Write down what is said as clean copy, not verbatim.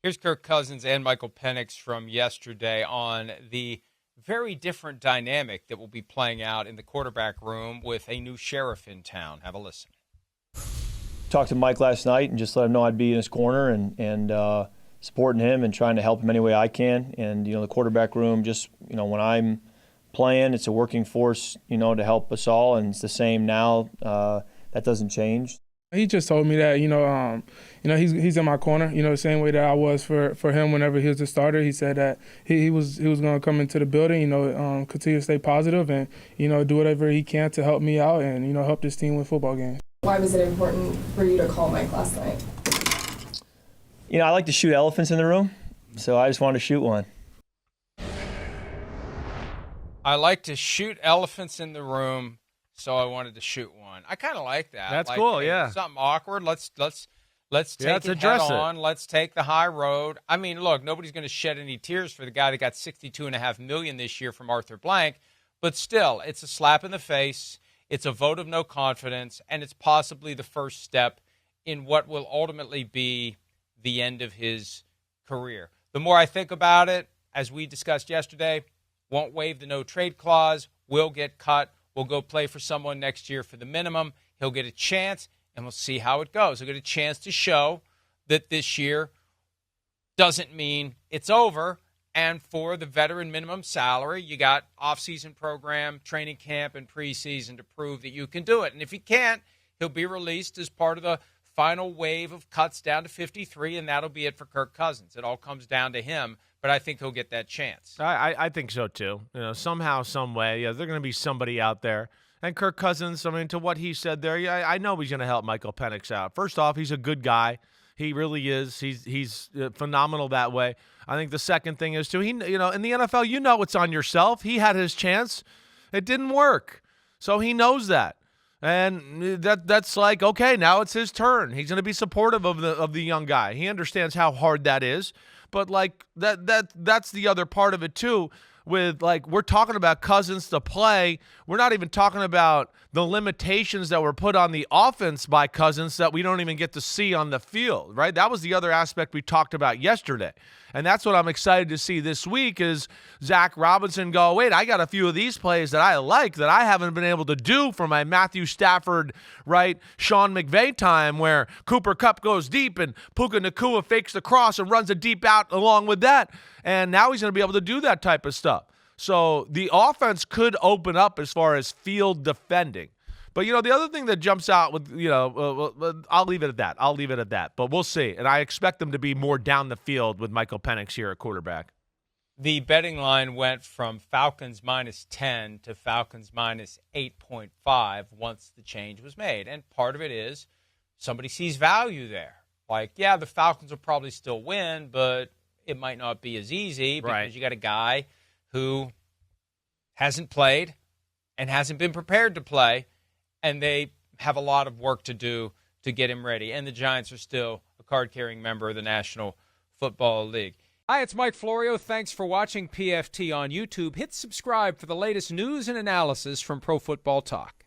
Here's Kirk Cousins and Michael Penix from yesterday on the very different dynamic that will be playing out in the quarterback room with a new sheriff in town. Have a listen. Talked to Mike last night and just let him know I'd be in his corner and supporting him and trying to help him any way I can. And, the quarterback room, just, when I'm playing, it's a working force, to help us all. And it's the same now. That doesn't change. He just told me that, he's in my corner, the same way that I was for him whenever he was the starter. He said that he was going to come into the building, continue to stay positive and, do whatever he can to help me out and, help this team win football games. Why was it important for you to call Mike last night? I like to shoot elephants in the room, so I just wanted to shoot one. I like to shoot elephants in the room, so I wanted to shoot one. I kind of like that. That's cool, yeah. Something awkward. Let's take it head on. Let's take the high road. I mean, look, nobody's going to shed any tears for the guy that got $62.5 million this year from Arthur Blank, but still, it's a slap in the face. It's a vote of no confidence, and it's possibly the first step in what will ultimately be the end of his career. The more I think about it, as we discussed yesterday, won't waive the no-trade clause, will get cut, will go play for someone next year for the minimum. He'll get a chance, and we'll see how it goes. He'll get a chance to show that this year doesn't mean it's over. And for the veteran minimum salary, you got off-season program, training camp, and preseason to prove that you can do it. And if he can't, he'll be released as part of the final wave of cuts down to 53, and that'll be it for Kirk Cousins. It all comes down to him, but I think he'll get that chance. I think so, too. Somehow, some way, there's going to be somebody out there. And Kirk Cousins, to what he said there, I know he's going to help Michael Penix out. First off, he's a good guy. He really is. He's phenomenal that way. I think the second thing is, too, in the NFL, it's on yourself. He had his chance. It didn't work. So he knows that. And that's like, okay, now it's his turn. He's going to be supportive of the young guy. He understands how hard that is. But, that's the other part of it, too. With, we're talking about Cousins to play. We're not even talking about the limitations that were put on the offense by Cousins that we don't even get to see on the field, right? That was the other aspect we talked about yesterday. And that's what I'm excited to see this week is Zach Robinson go, wait, I got a few of these plays that I like that I haven't been able to do for my Matthew Stafford, right, Sean McVay time where Cooper Kupp goes deep and Puka Nacua fakes the cross and runs a deep out along with that. And now he's going to be able to do that type of stuff. So the offense could open up as far as field defending. But, the other thing that jumps out with, I'll leave it at that. But we'll see. And I expect them to be more down the field with Michael Penix here at quarterback. The betting line went from Falcons -10 to Falcons -8.5 once the change was made. And part of it is somebody sees value there. The Falcons will probably still win, but it might not be as easy because you got a guy who hasn't played and hasn't been prepared to play, and they have a lot of work to do to get him ready. And the Giants are still a card-carrying member of the National Football League. Hi, it's Mike Florio. Thanks for watching PFT on YouTube. Hit subscribe for the latest news and analysis from Pro Football Talk.